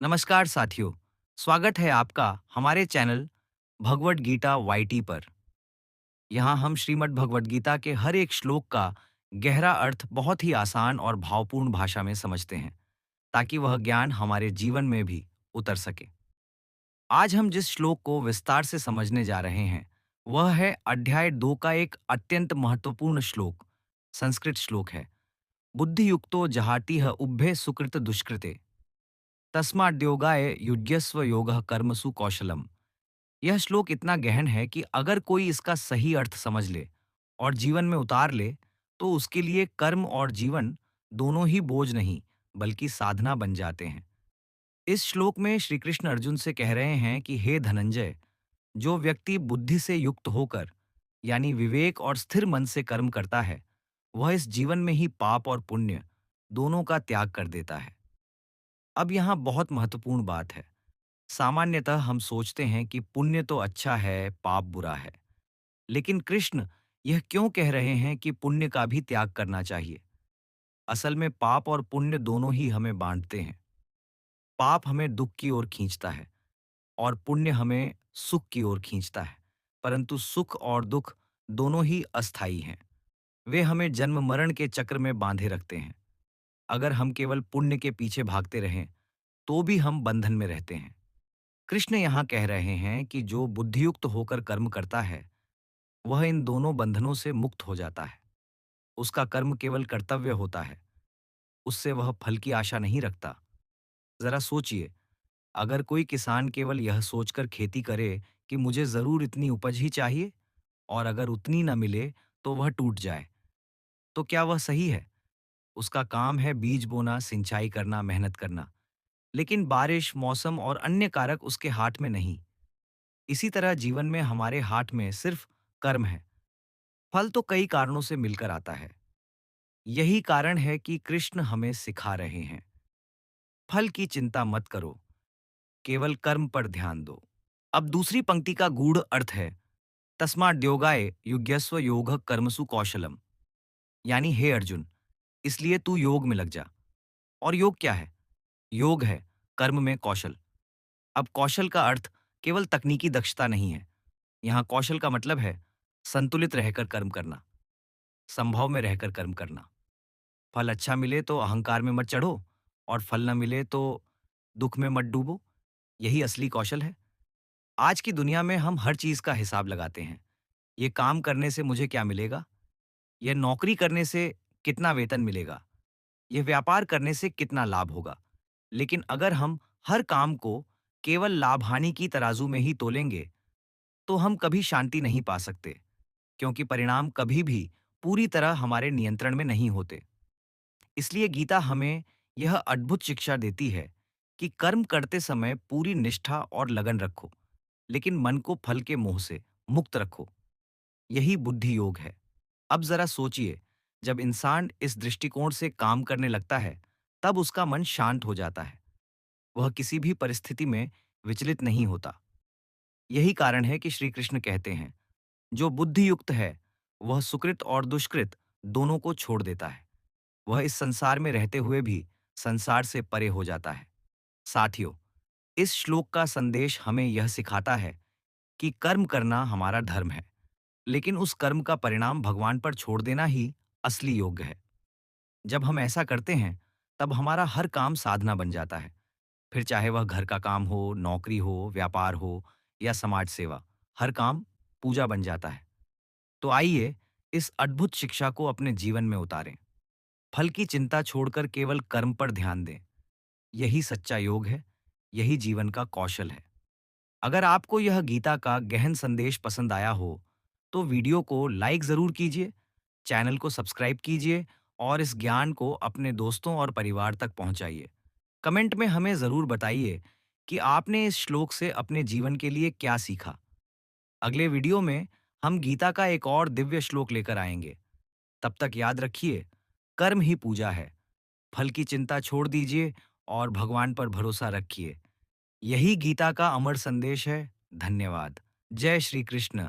नमस्कार साथियों, स्वागत है आपका हमारे चैनल भगवड गीता वाईटी पर। यहाँ हम श्रीमद् भगवद गीता के हर एक श्लोक का गहरा अर्थ बहुत ही आसान और भावपूर्ण भाषा में समझते हैं, ताकि वह ज्ञान हमारे जीवन में भी उतर सके। आज हम जिस श्लोक को विस्तार से समझने जा रहे हैं, वह है अध्याय 2 का एक अत्यंत महत्वपूर्ण श्लोक। संस्कृत श्लोक है, बुद्धि युक्तो जहाति उभे सुकृत दुष्कृते तस्माद्योगाय युज्यस्व योगः कर्मसु कौशलम। यह श्लोक इतना गहन है कि अगर कोई इसका सही अर्थ समझ ले और जीवन में उतार ले, तो उसके लिए कर्म और जीवन दोनों ही बोझ नहीं, बल्कि साधना बन जाते हैं। इस श्लोक में श्री कृष्ण अर्जुन से कह रहे हैं कि हे धनंजय, जो व्यक्ति बुद्धि से युक्त होकर, यानी विवेक और स्थिर मन से कर्म करता है, वह इस जीवन में ही पाप और पुण्य दोनों का त्याग कर देता है। अब यहाँ बहुत महत्वपूर्ण बात है। सामान्यतः हम सोचते हैं कि पुण्य तो अच्छा है, पाप बुरा है। लेकिन कृष्ण यह क्यों कह रहे हैं कि पुण्य का भी त्याग करना चाहिए? असल में पाप और पुण्य दोनों ही हमें बांटते हैं। पाप हमें दुख की ओर खींचता है और पुण्य हमें सुख की ओर खींचता है। परंतु सुख और दुख दोनों ही अस्थायी हैं। वे हमें जन्म मरण के चक्र में बांधे रखते हैं। अगर हम केवल पुण्य के पीछे भागते रहें, तो भी हम बंधन में रहते हैं। कृष्ण यहाँ कह रहे हैं कि जो बुद्धियुक्त होकर कर्म करता है, वह इन दोनों बंधनों से मुक्त हो जाता है। उसका कर्म केवल कर्तव्य होता है, उससे वह फल की आशा नहीं रखता। जरा सोचिए, अगर कोई किसान केवल यह सोचकर खेती करे कि मुझे जरूर इतनी उपज ही चाहिए, और अगर उतनी न मिले तो वह टूट जाए, तो क्या वह सही है? उसका काम है बीज बोना, सिंचाई करना, मेहनत करना, लेकिन बारिश, मौसम और अन्य कारक उसके हाथ में नहीं। इसी तरह जीवन में हमारे हाथ में सिर्फ कर्म है। फल तो कई कारणों से मिलकर आता है। यही कारण है कि कृष्ण हमें सिखा रहे हैं, फल की चिंता मत करो, केवल कर्म पर ध्यान दो। अब दूसरी पंक्ति का गूढ़ अर्थ है, तस्माद्योगाय युज्यस्व योग कर्मसु कौशलम। यानी हे अर्जुन, इसलिए तू योग में लग जा। और योग क्या है? योग है कर्म में कौशल। अब कौशल का अर्थ केवल तकनीकी दक्षता नहीं है। यहाँ कौशल का मतलब है संतुलित रहकर कर्म करना, संभव में रहकर कर्म करना। फल अच्छा मिले तो अहंकार में मत चढ़ो, और फल न मिले तो दुख में मत डूबो। यही असली कौशल है। आज की दुनिया में हम हर चीज का हिसाब लगाते हैं। ये काम करने से मुझे क्या मिलेगा? यह नौकरी करने से कितना वेतन मिलेगा? यह व्यापार करने से कितना लाभ होगा? लेकिन अगर हम हर काम को केवल लाभ हानि की तराजू में ही तोलेंगे, तो हम कभी शांति नहीं पा सकते, क्योंकि परिणाम कभी भी पूरी तरह हमारे नियंत्रण में नहीं होते। इसलिए गीता हमें यह अद्भुत शिक्षा देती है कि कर्म करते समय पूरी निष्ठा और लगन रखो, लेकिन मन को फल के मोह से मुक्त रखो। यही बुद्धि योग है। अब जरा सोचिए, जब इंसान इस दृष्टिकोण से काम करने लगता है, तब उसका मन शांत हो जाता है। वह किसी भी परिस्थिति में विचलित नहीं होता। यही कारण है कि श्री कृष्ण कहते हैं, जो बुद्धि युक्त है, वह सुकृत और दुष्कृत दोनों को छोड़ देता है। वह इस संसार में रहते हुए भी संसार से परे हो जाता है। साथियों, इस श्लोक का संदेश हमें यह सिखाता है कि कर्म करना हमारा धर्म है, लेकिन उस कर्म का परिणाम भगवान पर छोड़ देना ही असली योग है। जब हम ऐसा करते हैं, तब हमारा हर काम साधना बन जाता है। फिर चाहे वह घर का काम हो, नौकरी हो, व्यापार हो या समाज सेवा, हर काम पूजा बन जाता है। तो आइए इस अद्भुत शिक्षा को अपने जीवन में उतारें। फल की चिंता छोड़कर केवल कर्म पर ध्यान दें। यही सच्चा योग है, यही जीवन का कौशल है। अगर आपको यह गीता का गहन संदेश पसंद आया हो, तो वीडियो को लाइक ज़रूर कीजिए, चैनल को सब्सक्राइब कीजिए और इस ज्ञान को अपने दोस्तों और परिवार तक पहुंचाइए। कमेंट में हमें ज़रूर बताइए कि आपने इस श्लोक से अपने जीवन के लिए क्या सीखा। अगले वीडियो में हम गीता का एक और दिव्य श्लोक लेकर आएंगे। तब तक याद रखिए, कर्म ही पूजा है। फल की चिंता छोड़ दीजिए और भगवान पर भरोसा रखिए। यही गीता का अमर संदेश है। धन्यवाद। जय श्री कृष्ण।